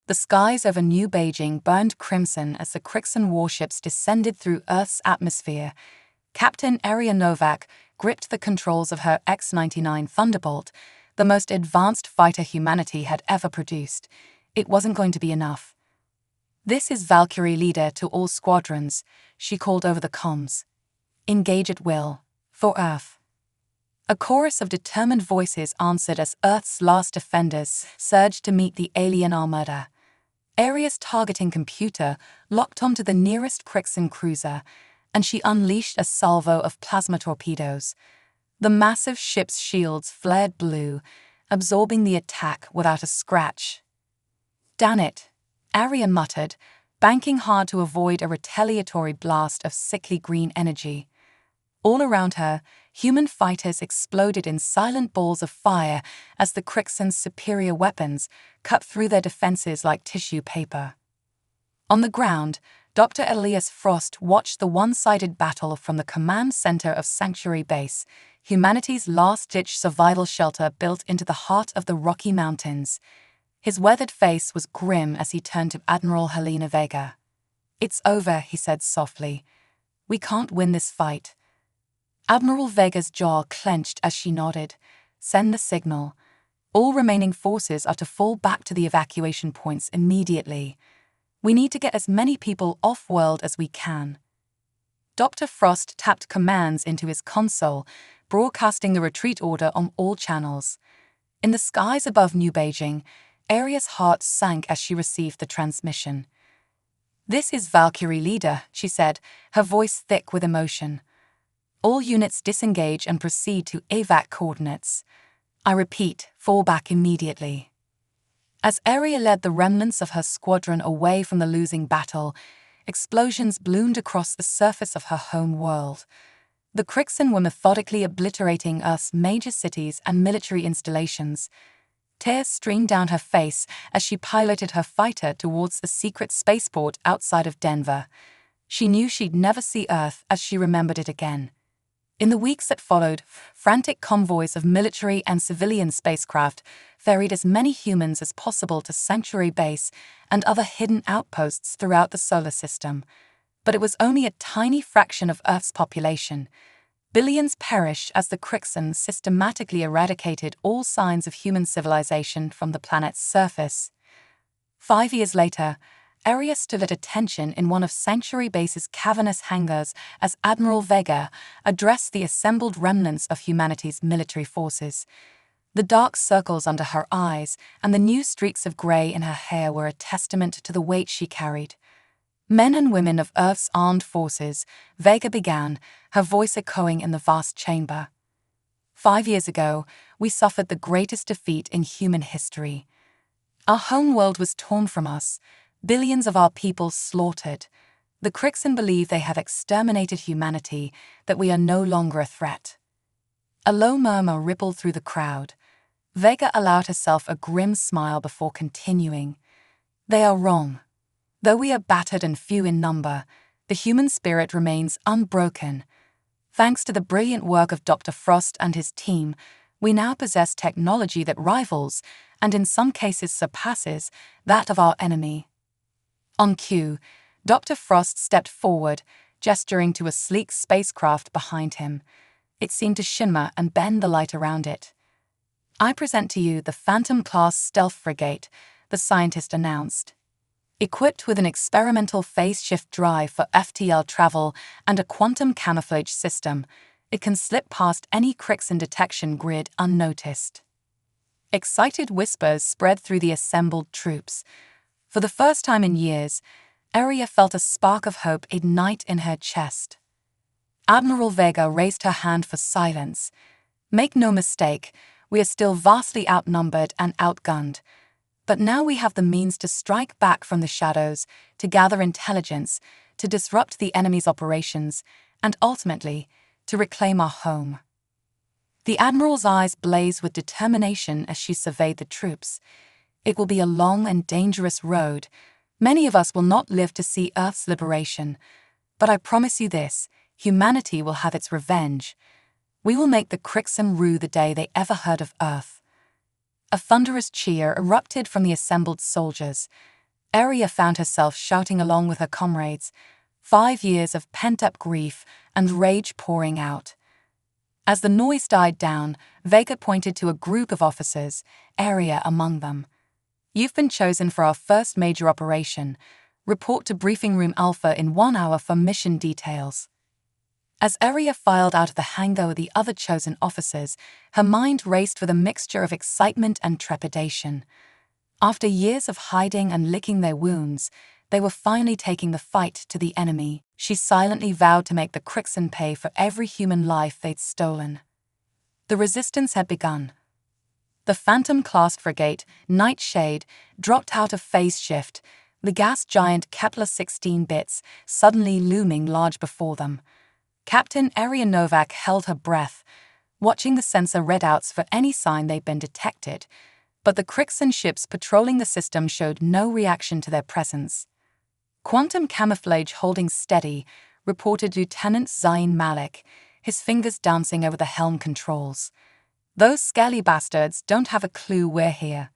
The skies over New Beijing burned crimson as the Crixon warships descended through Earth's atmosphere. Captain Aria Novak gripped the controls of her X-99 Thunderbolt, the most advanced fighter humanity had ever produced. It wasn't going to be enough. "This is Valkyrie Leader to all squadrons," she called over the comms. "Engage at will. For Earth." A chorus of determined voices answered as Earth's last defenders surged to meet the alien armada. Aria's targeting computer locked onto the nearest Crixon cruiser, and she unleashed a salvo of plasma torpedoes. The massive ship's shields flared blue, absorbing the attack without a scratch. "Damn it," Aria muttered, banking hard to avoid a retaliatory blast of sickly green energy. All around her, human fighters exploded in silent balls of fire as the Crixon's superior weapons cut through their defenses like tissue paper. On the ground, Dr. Elias Frost watched the one-sided battle from the command center of Sanctuary Base, humanity's last-ditch survival shelter built into the heart of the Rocky Mountains. His weathered face was grim as he turned to Admiral Helena Vega. "It's over," he said softly. "We can't win this fight." Admiral Vega's jaw clenched as she nodded. "Send the signal. All remaining forces are to fall back to the evacuation points immediately. We need to get as many people off-world as we can." Dr. Frost tapped commands into his console, broadcasting the retreat order on all channels. In the skies above New Beijing, Aria's heart sank as she received the transmission. "This is Valkyrie Leader," she said, her voice thick with emotion. "All units disengage and proceed to evac coordinates. I repeat, fall back immediately." As Aria led the remnants of her squadron away from the losing battle, explosions bloomed across the surface of her home world. The Crixon were methodically obliterating Earth's major cities and military installations. Tears streamed down her face as she piloted her fighter towards the secret spaceport outside of Denver. She knew she'd never see Earth as she remembered it again. In the weeks that followed, frantic convoys of military and civilian spacecraft ferried as many humans as possible to Sanctuary Base and other hidden outposts throughout the solar system. But it was only a tiny fraction of Earth's population. Billions perished as the Crixon systematically eradicated all signs of human civilization from the planet's surface. 5 years later, Aria stood at attention in one of Sanctuary Base's cavernous hangars as Admiral Vega addressed the assembled remnants of humanity's military forces. The dark circles under her eyes and the new streaks of gray in her hair were a testament to the weight she carried. "Men and women of Earth's armed forces," Vega began, her voice echoing in the vast chamber. 5 years ago, we suffered the greatest defeat in human history. Our home world was torn from us, billions of our people slaughtered. The Crixon believe they have exterminated humanity, that we are no longer a threat. A low murmur rippled through the crowd. Vega allowed herself a grim smile before continuing. "They are wrong. Though we are battered and few in number, the human spirit remains unbroken. Thanks to the brilliant work of Dr. Frost and his team, we now possess technology that rivals, and in some cases surpasses, that of our enemy." On cue, Dr. Frost stepped forward, gesturing to a sleek spacecraft behind him. It seemed to shimmer and bend the light around it. "I present to you the Phantom-class stealth frigate," the scientist announced. Equipped with an experimental phase-shift drive for FTL travel and a quantum camouflage system, it can slip past any Crixon detection grid unnoticed. Excited whispers spread through the assembled troops. For the first time in years, Aria felt a spark of hope ignite in her chest. Admiral Vega raised her hand for silence. "Make no mistake, we are still vastly outnumbered and outgunned. But now we have the means to strike back from the shadows, to gather intelligence, to disrupt the enemy's operations, and ultimately, to reclaim our home." The Admiral's eyes blazed with determination as she surveyed the troops. "It will be a long and dangerous road. Many of us will not live to see Earth's liberation. But I promise you this, humanity will have its revenge. We will make the Crixon rue the day they ever heard of Earth." A thunderous cheer erupted from the assembled soldiers. Aria found herself shouting along with her comrades, 5 years of pent-up grief and rage pouring out. As the noise died down, Vega pointed to a group of officers, Aria among them. "You've been chosen for our first major operation. Report to Briefing Room Alpha in 1 hour for mission details." As Aria filed out of the hangar with the other chosen officers, her mind raced with a mixture of excitement and trepidation. After years of hiding and licking their wounds, they were finally taking the fight to the enemy. She silently vowed to make the Crixen pay for every human life they'd stolen. The resistance had begun. The Phantom-class frigate, Nightshade, dropped out of phase shift, the gas giant Kepler-16 bits suddenly looming large before them. Captain Aria Novak held her breath, watching the sensor readouts for any sign they'd been detected, but the Crixen ships patrolling the system showed no reaction to their presence. Quantum Camouflage holding steady, reported Lieutenant Zayn Malik, his fingers dancing over the helm controls. "Those scaly bastards don't have a clue we're here."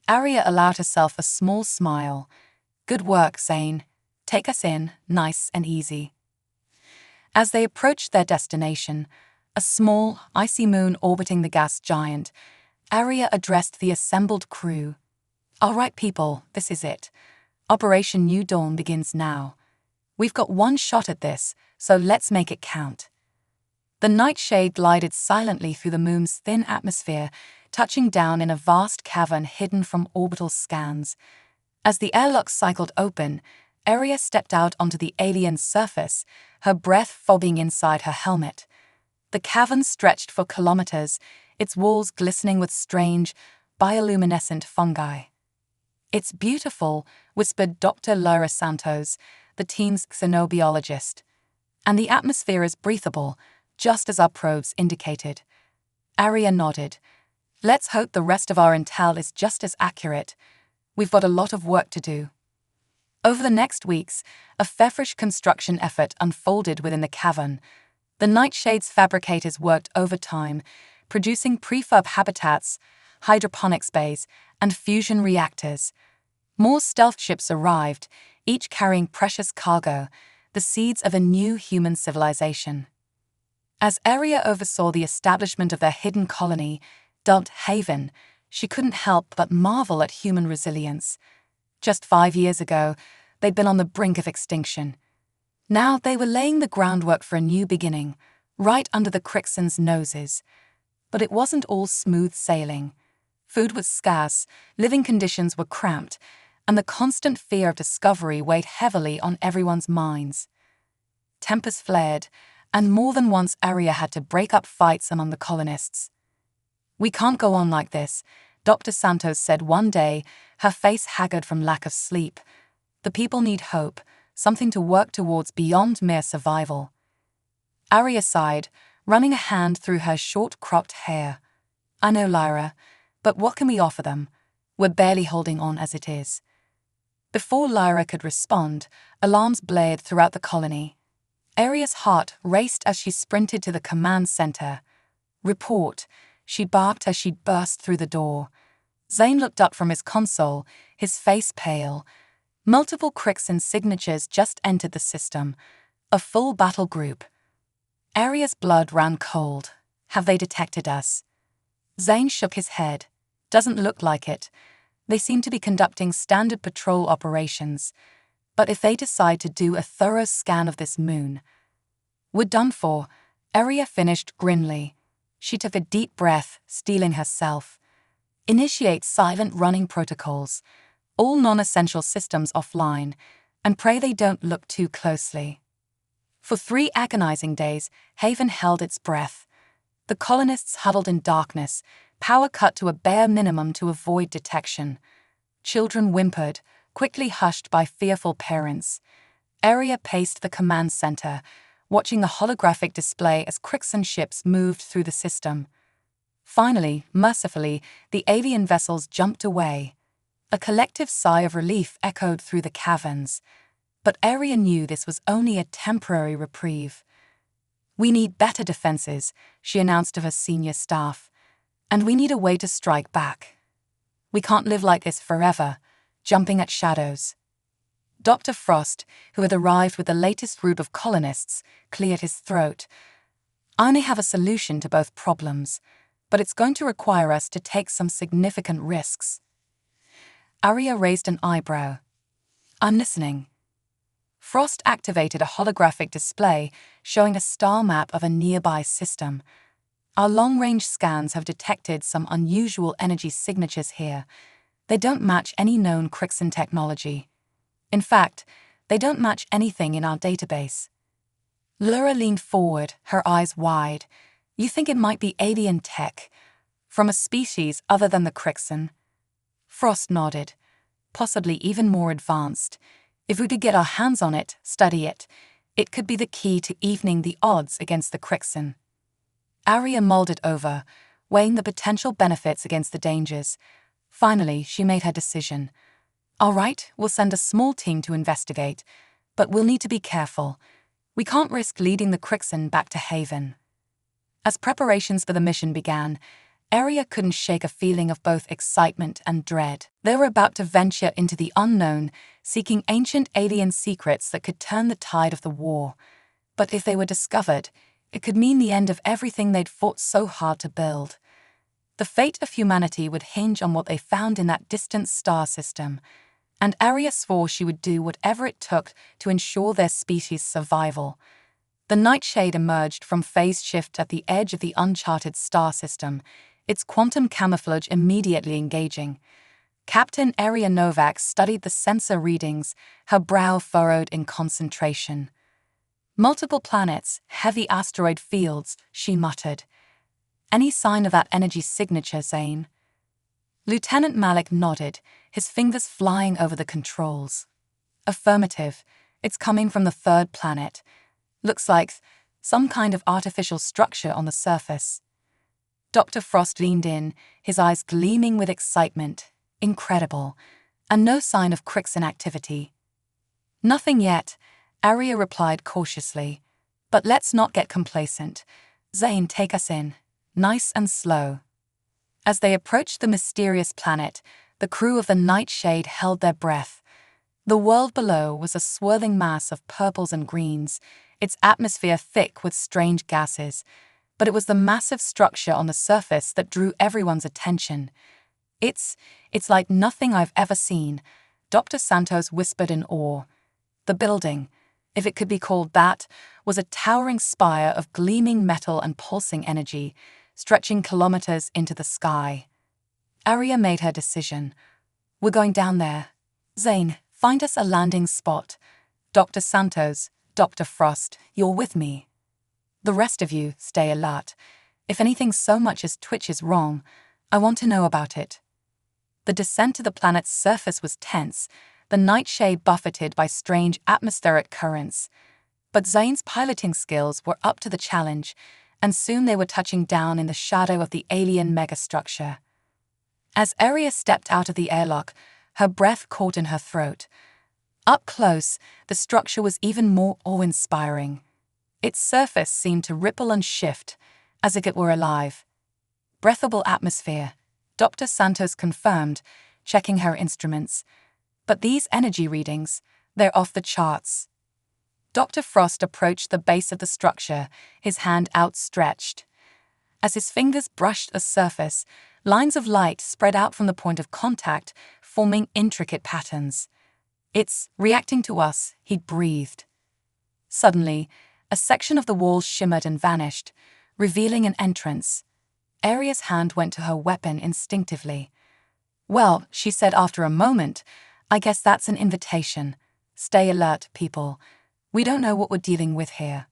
Aria allowed herself a small smile. "Good work, Zayn. Take us in, nice and easy." As they approached their destination, a small, icy moon orbiting the gas giant, Aria addressed the assembled crew. "All right, people, this is it. Operation New Dawn begins now. We've got one shot at this, so let's make it count." The Nightshade glided silently through the moon's thin atmosphere, touching down in a vast cavern hidden from orbital scans. As the airlock cycled open, Aria stepped out onto the alien surface, her breath fogging inside her helmet. The cavern stretched for kilometers, its walls glistening with strange, bioluminescent fungi. "It's beautiful," whispered Dr. Lyra Santos, the team's xenobiologist. "And the atmosphere is breathable, just as our probes indicated." Aria nodded. "Let's hope the rest of our intel is just as accurate. We've got a lot of work to do." Over the next weeks, a feverish construction effort unfolded within the cavern. The Nightshade's fabricators worked overtime, producing prefab habitats, hydroponics bays, and fusion reactors. More stealth ships arrived, each carrying precious cargo, the seeds of a new human civilization. As Aria oversaw the establishment of their hidden colony, dubbed Haven, she couldn't help but marvel at human resilience. Just 5 years ago, they'd been on the brink of extinction. Now they were laying the groundwork for a new beginning, right under the Crixen's noses. But it wasn't all smooth sailing. Food was scarce, living conditions were cramped, and the constant fear of discovery weighed heavily on everyone's minds. Tempers flared, and more than once Aria had to break up fights among the colonists. "We can't go on like this," Dr. Santos said one day, her face haggard from lack of sleep. "The people need hope, something to work towards beyond mere survival." Aria sighed, running a hand through her short-cropped hair. "I know, Lyra, but what can we offer them? We're barely holding on as it is." Before Lyra could respond, alarms blared throughout the colony. Aria's heart raced as she sprinted to the command center. "Report," she barked as she burst through the door. Zayn looked up from his console, his face pale. Multiple Crixen signatures just entered the system, a full battle group. Aria's blood ran cold. "Have they detected us?" Zayn shook his head. "Doesn't look like it. They seem to be conducting standard patrol operations. But if they decide to do a thorough scan of this moon..." "We're done for," Aria finished grimly. She took a deep breath, steeling herself. "Initiate silent running protocols. All non-essential systems offline, and pray they don't look too closely." For 3 agonizing days, Haven held its breath. The colonists huddled in darkness, power cut to a bare minimum to avoid detection. Children whimpered, quickly hushed by fearful parents. Aria paced the command center, watching the holographic display as Crixen ships moved through the system. Finally, mercifully, the alien vessels jumped away. A collective sigh of relief echoed through the caverns. But Aria knew this was only a temporary reprieve. "We need better defenses," she announced to her senior staff. "And we need a way to strike back. We can't live like this forever. jumping at shadows. Dr. Frost, who had arrived with the latest group of colonists, cleared his throat. I only have a solution to both problems, but it's going to require us to take some significant risks. Arya raised an eyebrow. I'm listening. Frost activated a holographic display showing a star map of a nearby system. Our long-range scans have detected some unusual energy signatures here. They don't match any known Crixan technology. In fact, they don't match anything in our database. Lura leaned forward, her eyes wide. You think it might be alien tech, from a species other than the Crixan? Frost nodded. Possibly even more advanced. If we could get our hands on it, study it, it could be the key to evening the odds against the Crixan. Arya mulled it over, weighing the potential benefits against the dangers. Finally, she made her decision. All right, we'll send a small team to investigate, but we'll need to be careful. We can't risk leading the Crixan back to Haven. As preparations for the mission began, Arya couldn't shake a feeling of both excitement and dread. They were about to venture into the unknown, seeking ancient alien secrets that could turn the tide of the war. But if they were discovered, it could mean the end of everything they'd fought so hard to build. The fate of humanity would hinge on what they found in that distant star system, and Arya swore she would do whatever it took to ensure their species' survival. The Nightshade emerged from phase shift at the edge of the uncharted star system, its quantum camouflage immediately engaging. Captain Arya Novak studied the sensor readings, her brow furrowed in concentration. Multiple planets, heavy asteroid fields, she muttered. Any sign of that energy signature, Zane? Lieutenant Malik nodded, his fingers flying over the controls. Affirmative. It's coming from the third planet. Looks like some kind of artificial structure on the surface. Dr. Frost leaned in, his eyes gleaming with excitement. Incredible. And no sign of Crixan activity. Nothing yet, Arya replied cautiously. But let's not get complacent. Zane, take us in. Nice and slow. As they approached the mysterious planet, the crew of the Nightshade held their breath. The world below was a swirling mass of purples and greens, its atmosphere thick with strange gases. But it was the massive structure on the surface that drew everyone's attention. It's like nothing I've ever seen, Dr. Santos whispered in awe. The building, if it could be called that, was a towering spire of gleaming metal and pulsing energy, stretching kilometers into the sky. Arya made her decision. We're going down there. Zane, find us a landing spot. Dr. Santos, Dr. Frost, you're with me. The rest of you, stay alert. If anything so much as twitches wrong, I want to know about it. The descent to the planet's surface was tense, the Nightshade buffeted by strange atmospheric currents. But Zane's piloting skills were up to the challenge, and soon they were touching down in the shadow of the alien megastructure. As Arya stepped out of the airlock, her breath caught in her throat. Up close, the structure was even more awe-inspiring. Its surface seemed to ripple and shift, as if it were alive. Breathable atmosphere, Dr. Santos confirmed, checking her instruments. But these energy readings, they're off the charts. Dr. Frost approached the base of the structure, his hand outstretched. As his fingers brushed the surface, lines of light spread out from the point of contact, forming intricate patterns. It's reacting to us, he breathed. Suddenly, a section of the wall shimmered and vanished, revealing an entrance. Arya's hand went to her weapon instinctively. Well, she said after a moment, I guess that's an invitation. Stay alert, people. We don't know what we're dealing with here.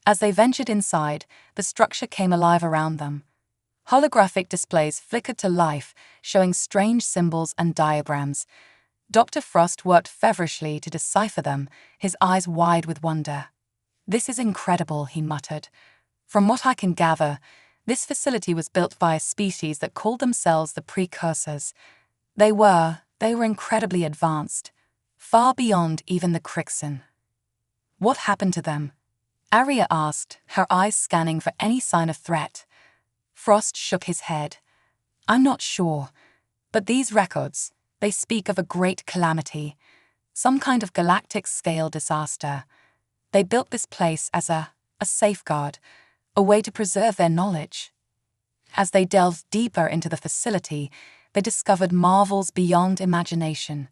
As they ventured inside, the structure came alive around them. Holographic displays flickered to life, showing strange symbols and diagrams. Dr. Frost worked feverishly to decipher them, his eyes wide with wonder. This is incredible, he muttered. From what I can gather, this facility was built by a species that called themselves the Precursors. They were incredibly advanced, far beyond even the Crixan. What happened to them? Arya asked, her eyes scanning for any sign of threat. Frost shook his head. I'm not sure, but these records, They speak of a great calamity, some kind of galactic-scale disaster. They built this place as a safeguard, a way to preserve their knowledge. As they delved deeper into the facility, they discovered marvels beyond imagination.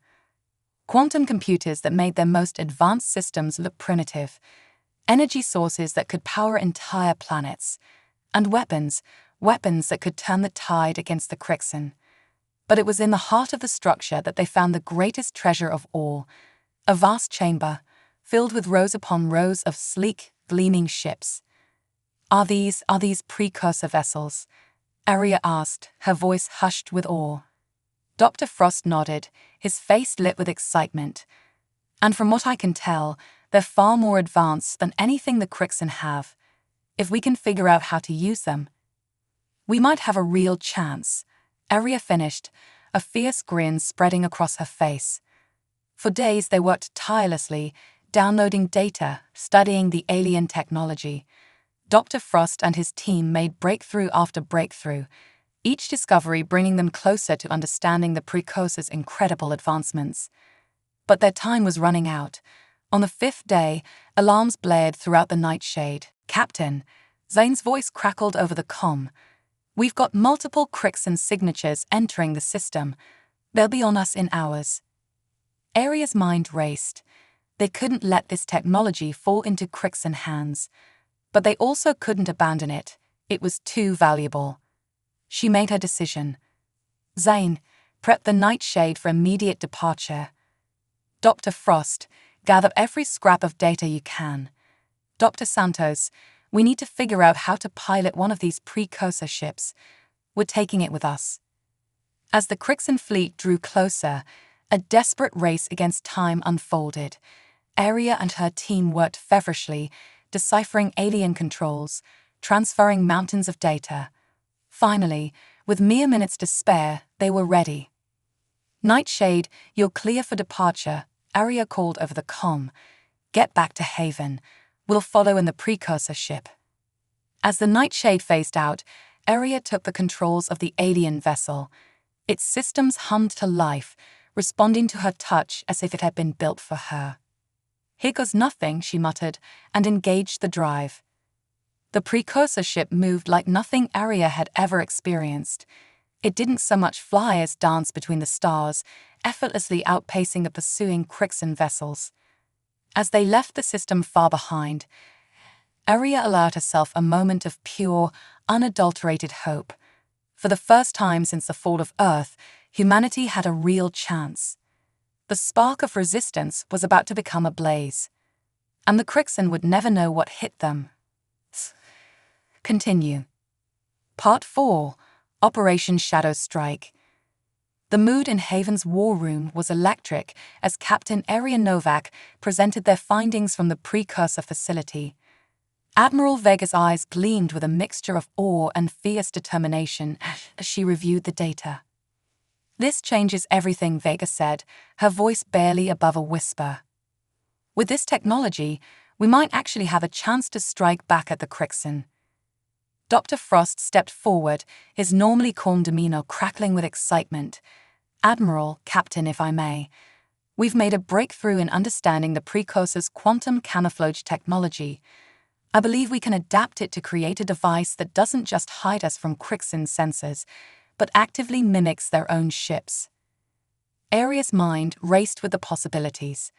Quantum computers that made their most advanced systems look primitive, energy sources that could power entire planets, and weapons that could turn the tide against the Crixin. But it was in the heart of the structure that they found the greatest treasure of all, a vast chamber filled with rows upon rows of sleek, gleaming ships. Are these precursor vessels? Aria asked, her voice hushed with awe. Dr. Frost nodded, his face lit with excitement. And from what I can tell, they're far more advanced than anything the Crixin have. If we can figure out how to use them, we might have a real chance. Aria finished, a fierce grin spreading across her face. For days they worked tirelessly, downloading data, studying the alien technology. Dr. Frost and his team made breakthrough after breakthrough, each discovery bringing them closer to understanding the precursor's incredible advancements. But their time was running out. On the 5th day, alarms blared throughout the nightshade. Captain, Zane's voice crackled over the comm. We've got multiple Crixin signatures entering the system. They'll be on us in hours. Aria's mind raced. They couldn't let this technology fall into Crixin hands. But they also couldn't abandon it. It was too valuable. She made her decision. Zane, prep the nightshade for immediate departure. Dr. Frost, gather every scrap of data you can. Dr. Santos, we need to figure out how to pilot one of these precursor ships. We're taking it with us. As the Crixin fleet drew closer, a desperate race against time unfolded. Aria and her team worked feverishly, deciphering alien controls, transferring mountains of data. Finally, with mere minutes to spare, they were ready. Nightshade, you're clear for departure, Aria called over the comm. Get back to Haven. We'll follow in the precursor ship. As the Nightshade phased out, Aria took the controls of the alien vessel. Its systems hummed to life, responding to her touch as if it had been built for her. Here goes nothing, she muttered, and engaged the drive. The precursor ship moved like nothing Aria had ever experienced. It didn't so much fly as dance between the stars, effortlessly outpacing the pursuing Crixin vessels. As they left the system far behind, Aria allowed herself a moment of pure, unadulterated hope. For the first time since the fall of Earth, humanity had a real chance. The spark of resistance was about to become a blaze, and the Crixin would never know what hit them. Continue. Part 4. Operation Shadow Strike. The mood in Haven's war room was electric as Captain Aria Novak presented their findings from the precursor facility. Admiral Vega's eyes gleamed with a mixture of awe and fierce determination as she reviewed the data. This changes everything, Vega said, her voice barely above a whisper. With this technology, we might actually have a chance to strike back at the Crixin. Dr. Frost stepped forward, his normally calm demeanor crackling with excitement. Admiral, Captain, if I may, we've made a breakthrough in understanding the precursor's quantum camouflage technology. I believe we can adapt it to create a device that doesn't just hide us from Crixin sensors, but actively mimics their own ships. Aria's mind raced with the possibilities.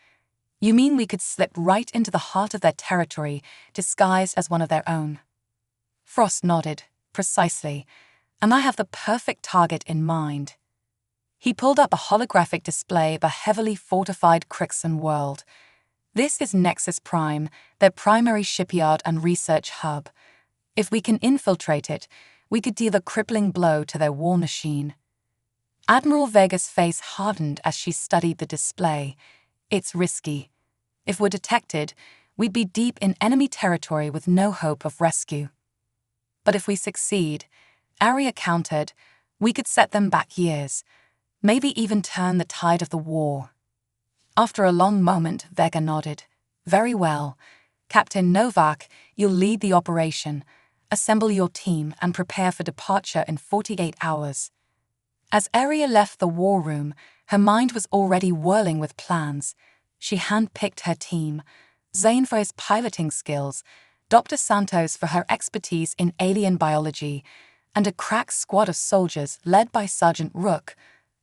You mean we could slip right into the heart of their territory, disguised as one of their own? Frost nodded. Precisely. And I have the perfect target in mind. He pulled up a holographic display of a heavily fortified Crixin world. This is Nexus Prime, their primary shipyard and research hub. If we can infiltrate it, we could deal a crippling blow to their war machine. Admiral Vega's face hardened as she studied the display. It's risky. If we're detected, we'd be deep in enemy territory with no hope of rescue. But if we succeed, Aria countered, we could set them back years, maybe even turn the tide of the war. After a long moment, Vega nodded. Very well. Captain Novak, you'll lead the operation. Assemble your team and prepare for departure in 48 hours. As Aria left the war room, Her mind was already whirling with plans. She handpicked her team: Zane for his piloting skills, Dr. Santos for her expertise in alien biology, and a crack squad of soldiers led by Sergeant Rook,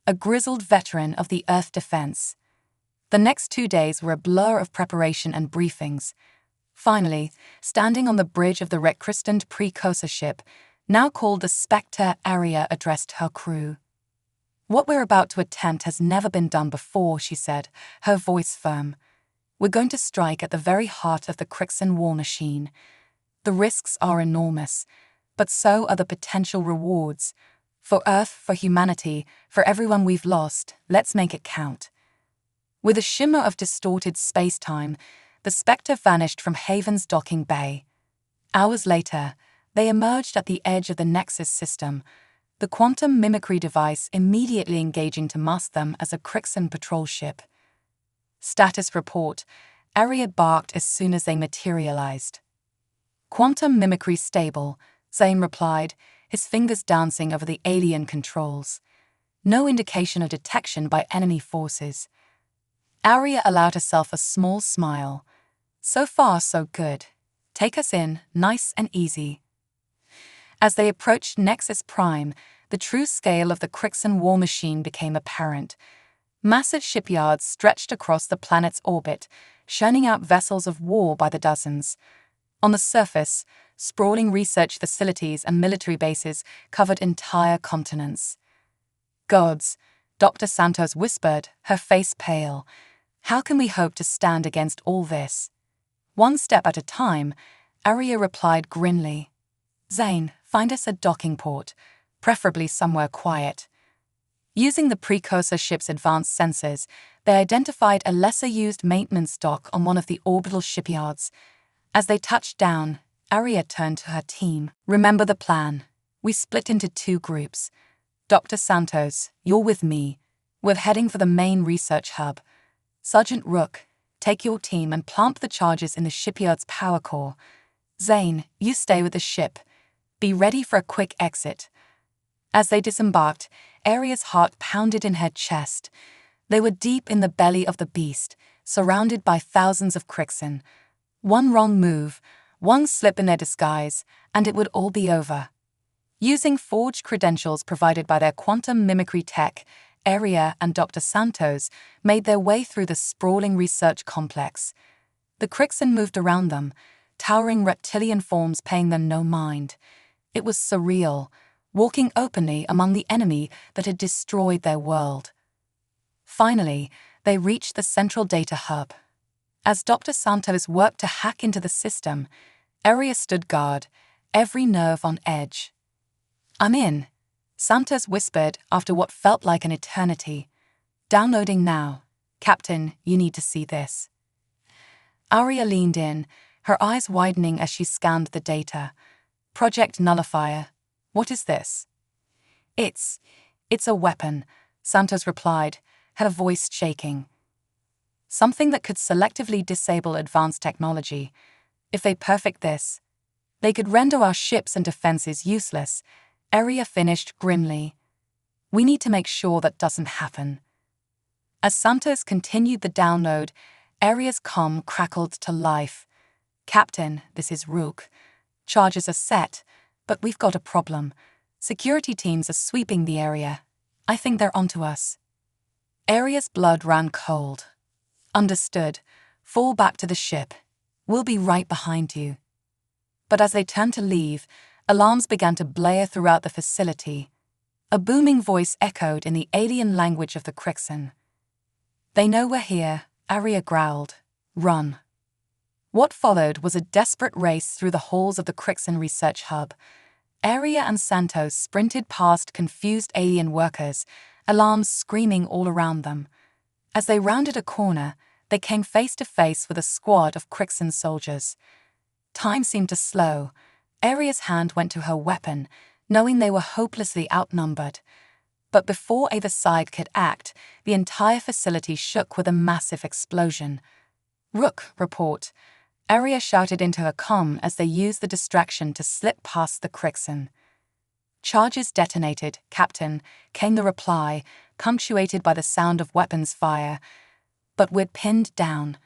a grizzled veteran of the Earth Defense. The next 2 days were a blur of preparation and briefings. Finally, standing on the bridge of the rechristened precursor ship, now called the Spectre, Aria addressed her crew. "What we're about to attempt has never been done before," she said, her voice firm. "We're going to strike at the very heart of the Crixan war machine. The risks are enormous, but so are the potential rewards. For Earth, for humanity, for everyone we've lost, let's make it count." With a shimmer of distorted space-time, the Spectre vanished from Haven's docking bay. Hours later, they emerged at the edge of the Nexus system, the quantum mimicry device immediately engaging to mask them as a Crixan patrol ship. "Status report," Aria barked as soon as they materialized. "Quantum mimicry stable," Zane replied, his fingers dancing over the alien controls. No indication of detection by enemy forces. Aria allowed herself a small smile. "So far, so good. Take us in, nice and easy." As they approached Nexus Prime, the true scale of the Crixan war machine became apparent. Massive shipyards stretched across the planet's orbit, churning out vessels of war by the dozens. On the surface, sprawling research facilities and military bases covered entire continents. "Gods," Dr. Santos whispered, her face pale. "How can we hope to stand against all this?" "One step at a time," Aria replied grimly. "Zane, find us a docking port, preferably somewhere quiet." Using the precursor ship's advanced sensors, they identified a lesser-used maintenance dock on one of the orbital shipyards. As they touched down, Aria turned to her team. "Remember the plan. We split into 2 groups. Dr. Santos, you're with me. We're heading for the main research hub. Sergeant Rook, take your team and plant the charges in the shipyard's power core. Zane, you stay with the ship. Be ready for a quick exit." As they disembarked, Aria's heart pounded in her chest. They were deep in the belly of the beast, surrounded by thousands of Crixan. One wrong move, one slip in their disguise, and it would all be over. Using forged credentials provided by their quantum mimicry tech, Aria and Dr. Santos made their way through the sprawling research complex. The Crixan moved around them, towering reptilian forms paying them no mind. It was surreal, walking openly among the enemy that had destroyed their world. Finally, they reached the central data hub. As Dr. Santos worked to hack into the system, Aria stood guard, every nerve on edge. "I'm in," Santos whispered after what felt like an eternity. "Downloading now. Captain, you need to see this." Aria leaned in, her eyes widening as she scanned the data. "Project Nullifier. What is this?" It's a weapon," Santos replied, her voice shaking. "Something that could selectively disable advanced technology. If they perfect this, they could render our ships and defenses useless," Aria finished grimly. "We need to make sure that doesn't happen." As Santos continued the download, Aria's comm crackled to life. "Captain, this is Rook. Charges are set, but we've got a problem. Security teams are sweeping the area. I think they're onto us." Aria's blood ran cold. "Understood. Fall back to the ship. We'll be right behind you." But as they turned to leave, alarms began to blare throughout the facility. A booming voice echoed in the alien language of the Crixan. "They know we're here," Aria growled. "Run." What followed was a desperate race through the halls of the Crixan research hub. Aria and Santos sprinted past confused alien workers, alarms screaming all around them. As they rounded a corner, they came face to face with a squad of Crixan soldiers. Time seemed to slow. Aria's hand went to her weapon, knowing they were hopelessly outnumbered. But before either side could act, the entire facility shook with a massive explosion. "Rook, report," Aria shouted into her comm as they used the distraction to slip past the Crixan. "Charges detonated, Captain," came the reply, punctuated by the sound of weapons fire. But we're pinned down,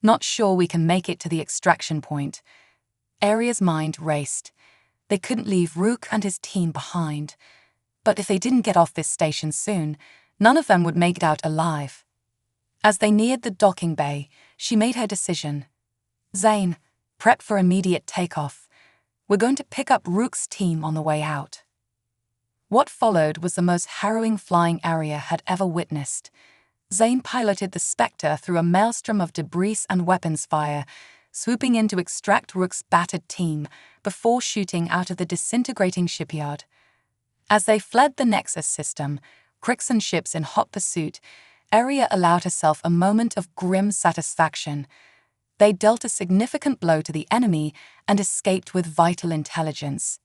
not sure we can make it to the extraction point. Aria's mind raced. They couldn't leave Rook and his team behind. But if they didn't get off this station soon, none of them would make it out alive. As they neared the docking bay, she made her decision. Zane, prep for immediate takeoff. We're going to pick up Rook's team on the way out. What followed was the most harrowing flying Aria had ever witnessed. Zane piloted the Spectre through a maelstrom of debris and weapons fire, swooping in to extract Rook's battered team before shooting out of the disintegrating shipyard. As they fled the Nexus system, Crixan ships in hot pursuit, Aria allowed herself a moment of grim satisfaction. They dealt a significant blow to the enemy and escaped with vital intelligence.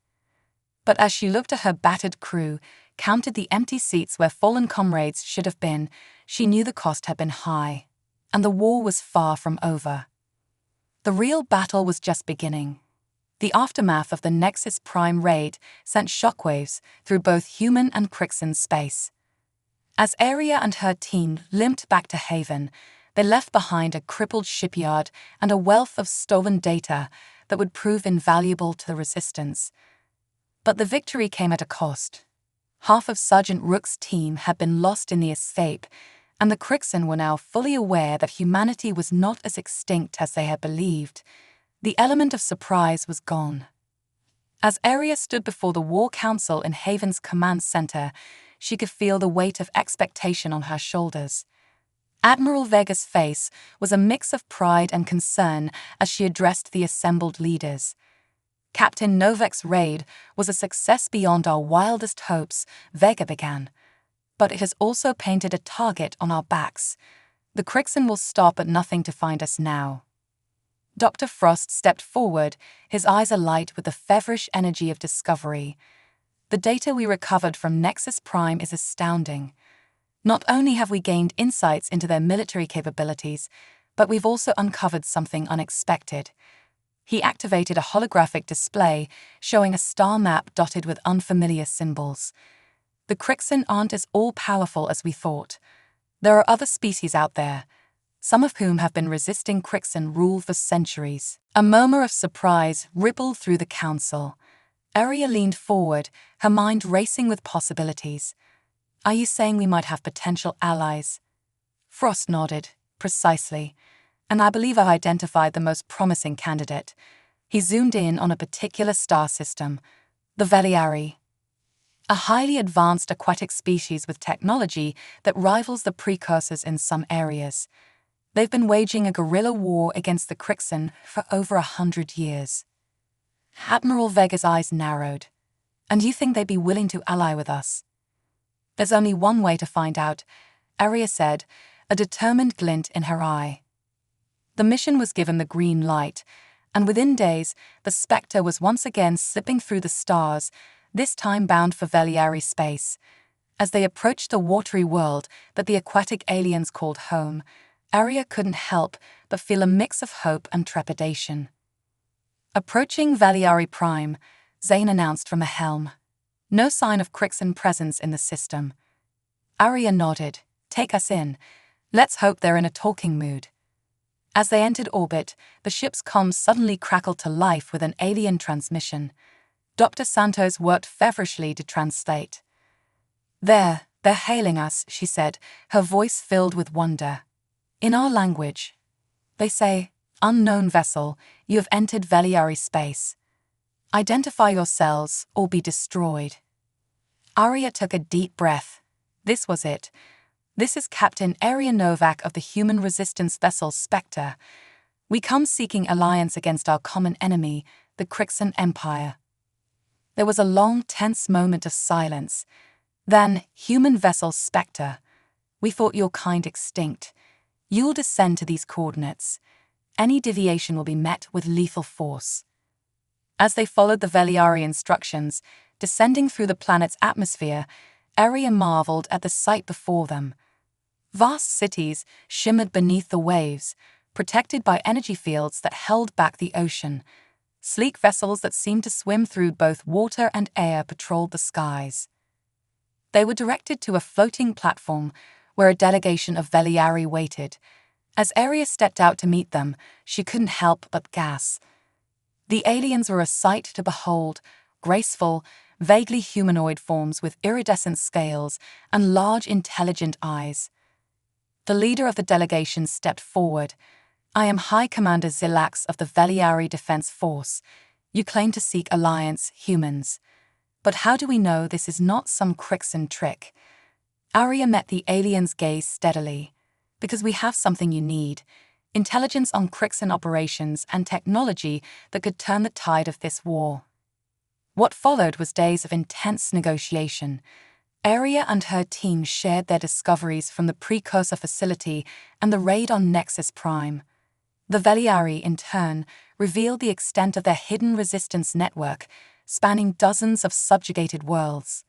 But as she looked at her battered crew, counted the empty seats where fallen comrades should have been, she knew the cost had been high, and the war was far from over. The real battle was just beginning. The aftermath of the Nexus Prime raid sent shockwaves through both human and Crixan space. As Aria and her team limped back to Haven, they left behind a crippled shipyard and a wealth of stolen data that would prove invaluable to the Resistance. But the victory came at a cost. Half of Sergeant Rook's team had been lost in the escape, and the Crixan were now fully aware that humanity was not as extinct as they had believed. The element of surprise was gone. As Aria stood before the War Council in Haven's command center, she could feel the weight of expectation on her shoulders. Admiral Vega's face was a mix of pride and concern as she addressed the assembled leaders. Captain Novak's raid was a success beyond our wildest hopes, Vega began. But it has also painted a target on our backs. The Crixan will stop at nothing to find us now. Dr. Frost stepped forward, his eyes alight with the feverish energy of discovery. The data we recovered from Nexus Prime is astounding. Not only have we gained insights into their military capabilities, but we've also uncovered something unexpected. He activated a holographic display showing a star map dotted with unfamiliar symbols. The Crixan aren't as all-powerful as we thought. There are other species out there, some of whom have been resisting Crixan rule for centuries. A murmur of surprise rippled through the council. Aria leaned forward, her mind racing with possibilities. Are you saying we might have potential allies? Frost nodded, precisely. And I believe I've identified the most promising candidate. He zoomed in on a particular star system, the Veliari. A highly advanced aquatic species with technology that rivals the precursors in some areas. They've been waging a guerrilla war against the Crixan for over 100 years. Admiral Vega's eyes narrowed. And you think they'd be willing to ally with us? There's only one way to find out, Aria said, a determined glint in her eye. The mission was given the green light, and within days, the Spectre was once again slipping through the stars, this time bound for Veliari space. As they approached the watery world that the aquatic aliens called home, Aria couldn't help but feel a mix of hope and trepidation. Approaching Veliari Prime, Zane announced from a helm. No sign of Crixan presence in the system. Aria nodded. Take us in. Let's hope they're in a talking mood. As they entered orbit, the ship's comms suddenly crackled to life with an alien transmission. Dr. Santos worked feverishly to translate. They're hailing us, she said, her voice filled with wonder. In our language. They say, unknown vessel, you have entered Veliari space. Identify yourselves or be destroyed. Aria took a deep breath. This was it. This is Captain Aria Novak of the human resistance vessel Spectre. We come seeking alliance against our common enemy, the Crixan Empire. There was a long, tense moment of silence. Then, human vessel Spectre. We thought your kind extinct. You'll descend to these coordinates. Any deviation will be met with lethal force. As they followed the Veliari instructions, descending through the planet's atmosphere, Aria marveled at the sight before them. Vast cities shimmered beneath the waves, protected by energy fields that held back the ocean. Sleek vessels that seemed to swim through both water and air patrolled the skies. They were directed to a floating platform where a delegation of Veliari waited. As Aria stepped out to meet them, she couldn't help but gasp. The aliens were a sight to behold, graceful, vaguely humanoid forms with iridescent scales and large, intelligent eyes. The leader of the delegation stepped forward. "I am High Commander Zilax of the Veliari Defense Force. You claim to seek alliance, humans. But how do we know this is not some Crixan trick?" Aria met the alien's gaze steadily. "Because we have something you need. Intelligence on Crixan operations and technology that could turn the tide of this war." What followed was days of intense negotiation. Aria and her team shared their discoveries from the precursor facility and the raid on Nexus Prime. The Veliari, in turn, revealed the extent of their hidden resistance network, spanning dozens of subjugated worlds.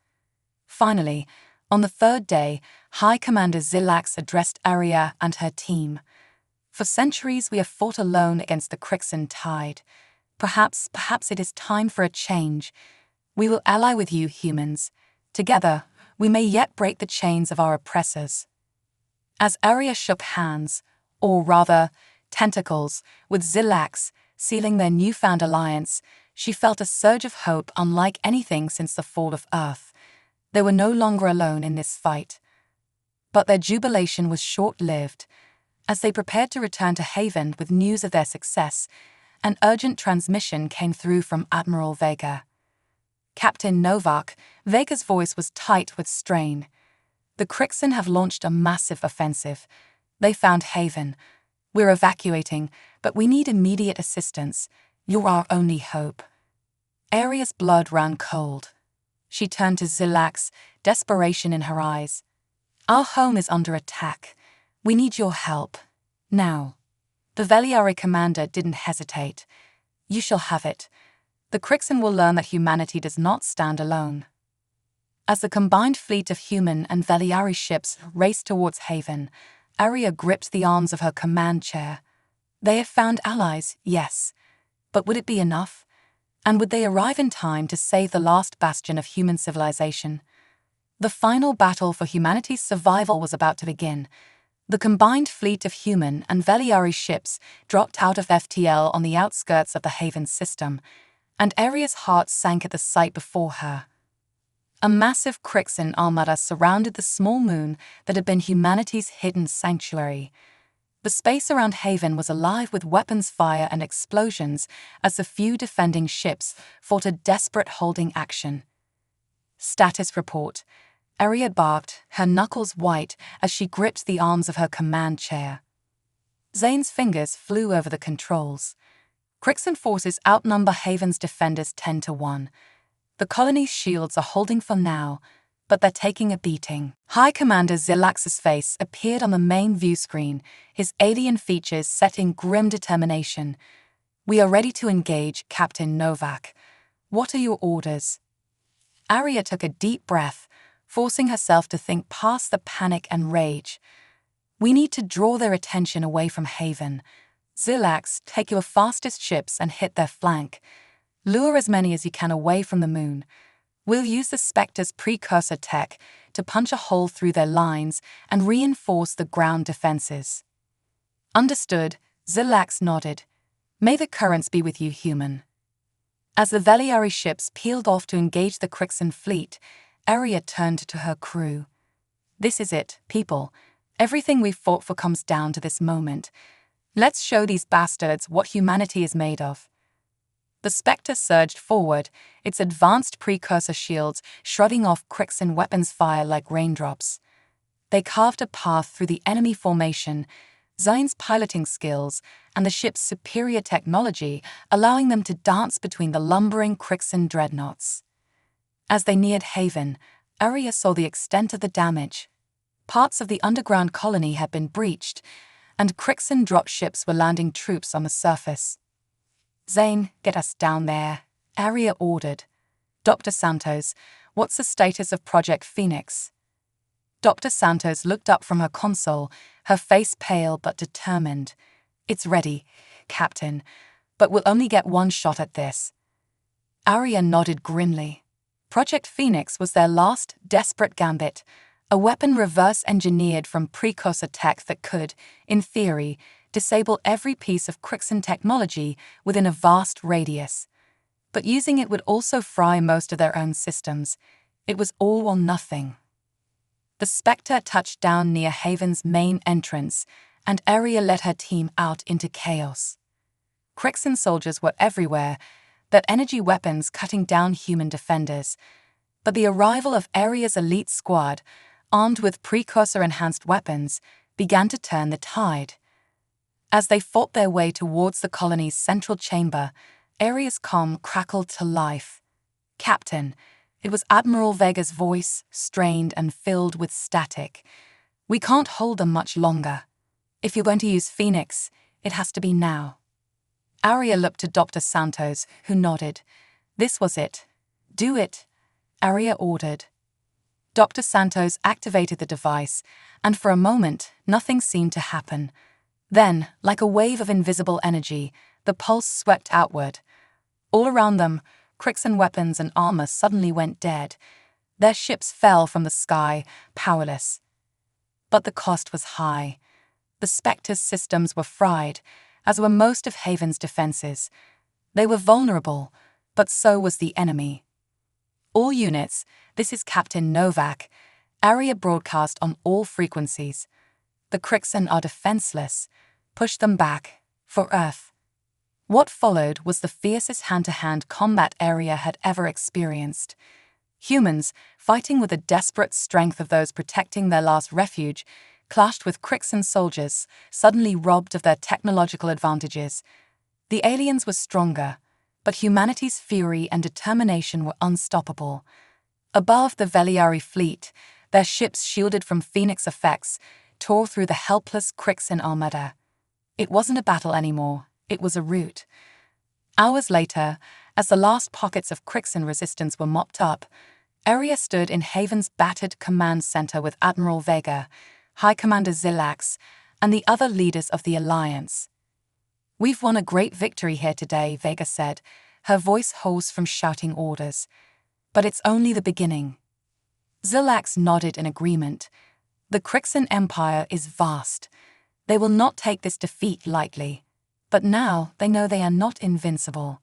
Finally, on the third day, High Commander Zilax addressed Aria and her team. "For centuries we have fought alone against the Crixan tide. Perhaps it is time for a change. We will ally with you, humans. Together, we may yet break the chains of our oppressors." As Aria shook hands, or rather, tentacles, with Zilax, sealing their newfound alliance, she felt a surge of hope unlike anything since the fall of Earth. They were no longer alone in this fight. But their jubilation was short-lived. As they prepared to return to Haven with news of their success, an urgent transmission came through from Admiral Vega. "Captain Novak," Vega's voice was tight with strain. "The Crixan have launched a massive offensive. They found Haven. We're evacuating, but we need immediate assistance. You're our only hope." Aria's blood ran cold. She turned to Zilax, desperation in her eyes. "Our home is under attack. We need your help. Now." The Veliari commander didn't hesitate. "You shall have it. The Crixan will learn that humanity does not stand alone." As the combined fleet of human and Veliari ships raced towards Haven, Aria gripped the arms of her command chair. They have found allies, yes. But would it be enough? And would they arrive in time to save the last bastion of human civilization? The final battle for humanity's survival was about to begin. The combined fleet of human and Veliari ships dropped out of FTL on the outskirts of the Haven system, and Aria's heart sank at the sight before her. A massive Crixan armada surrounded the small moon that had been humanity's hidden sanctuary. The space around Haven was alive with weapons fire and explosions as the few defending ships fought a desperate holding action. "Status report." Aria barked, her knuckles white as she gripped the arms of her command chair. Zane's fingers flew over the controls. "Crixan forces outnumber Haven's defenders 10-1. The colony's shields are holding for now, but they're taking a beating." High Commander Zilax's face appeared on the main view screen, his alien features set in grim determination. "We are ready to engage, Captain Novak. What are your orders?" Aria took a deep breath, forcing herself to think past the panic and rage. "We need to draw their attention away from Haven. Zilax, take your fastest ships and hit their flank. Lure as many as you can away from the moon. We'll use the Spectre's precursor tech to punch a hole through their lines and reinforce the ground defenses." "Understood," Zilax nodded. "May the currents be with you, human." As the Veliari ships peeled off to engage the Crixan fleet, Aria turned to her crew. "This is it, people. Everything we've fought for comes down to this moment. Let's show these bastards what humanity is made of." The Spectre surged forward, its advanced precursor shields shrugging off Crixan weapons fire like raindrops. They carved a path through the enemy formation, Zane's piloting skills and the ship's superior technology allowing them to dance between the lumbering Crixan dreadnoughts. As they neared Haven, Aria saw the extent of the damage. Parts of the underground colony had been breached, and Crixan dropships were landing troops on the surface. "Zane, get us down there," Aria ordered. "Dr. Santos, what's the status of Project Phoenix?" Dr. Santos looked up from her console, her face pale but determined. "It's ready, Captain, but we'll only get one shot at this." Aria nodded grimly. Project Phoenix was their last desperate gambit, a weapon reverse-engineered from precursor tech that could, in theory, disable every piece of Crixan technology within a vast radius. But using it would also fry most of their own systems. It was all or nothing. The Spectre touched down near Haven's main entrance, and Aria led her team out into chaos. Crixan soldiers were everywhere, their energy weapons cutting down human defenders. But the arrival of Aria's elite squad, armed with precursor-enhanced weapons, began to turn the tide. As they fought their way towards the colony's central chamber, Aria's comm crackled to life. "Captain," it was Admiral Vega's voice, strained and filled with static. "We can't hold them much longer. If you're going to use Phoenix, it has to be now." Aria looked to Dr. Santos, who nodded. This was it. "Do it," Aria ordered. Dr. Santos activated the device, and for a moment, nothing seemed to happen. Then, like a wave of invisible energy, the pulse swept outward. All around them, Crixan weapons and armor suddenly went dead. Their ships fell from the sky, powerless. But the cost was high. The Spectre's systems were fried, as were most of Haven's defenses. They were vulnerable, but so was the enemy. "All units, this is Captain Novak," Aria broadcast on all frequencies. "The Crixan are defenseless. Push them back, for Earth." What followed was the fiercest hand-to-hand combat Aria had ever experienced. Humans, fighting with the desperate strength of those protecting their last refuge, clashed with Crixan soldiers, suddenly robbed of their technological advantages. The aliens were stronger, but humanity's fury and determination were unstoppable. Above the Veliari fleet, their ships shielded from Phoenix effects, tore through the helpless Crixan armada. It wasn't a battle anymore, it was a rout. Hours later, as the last pockets of Crixan resistance were mopped up, Aria stood in Haven's battered command center with Admiral Vega, High Commander Zilax, and the other leaders of the Alliance. "We've won a great victory here today," Vega said, her voice hoarse from shouting orders. "But it's only the beginning." Zilax nodded in agreement. The Crixan Empire is vast. They will not take this defeat lightly. But now they know they are not invincible.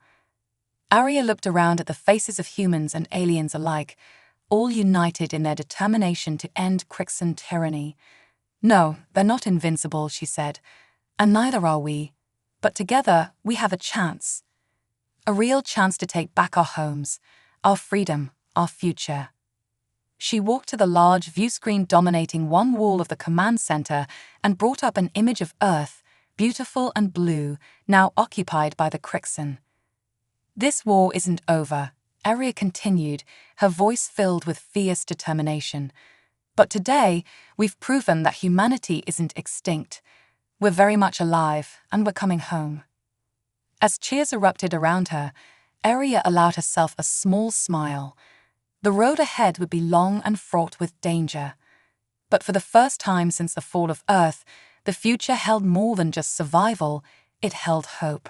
Aria looked around at the faces of humans and aliens alike, all united in their determination to end Crixan tyranny. "No, they're not invincible," she said, "and neither are we. But together, we have a chance. A real chance to take back our homes, our freedom, our future." She walked to the large viewscreen dominating one wall of the command center and brought up an image of Earth, beautiful and blue, now occupied by the Crixan. "This war isn't over," Aria continued, her voice filled with fierce determination. "But today, we've proven that humanity isn't extinct. We're very much alive, and we're coming home." As cheers erupted around her, Aria allowed herself a small smile. The road ahead would be long and fraught with danger. But for the first time since the fall of Earth, the future held more than just survival, it held hope.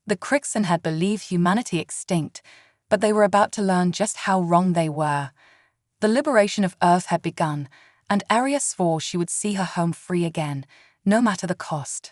The Crixan had believed humanity extinct, but they were about to learn just how wrong they were. The liberation of Earth had begun, and Aria swore she would see her home free again, no matter the cost.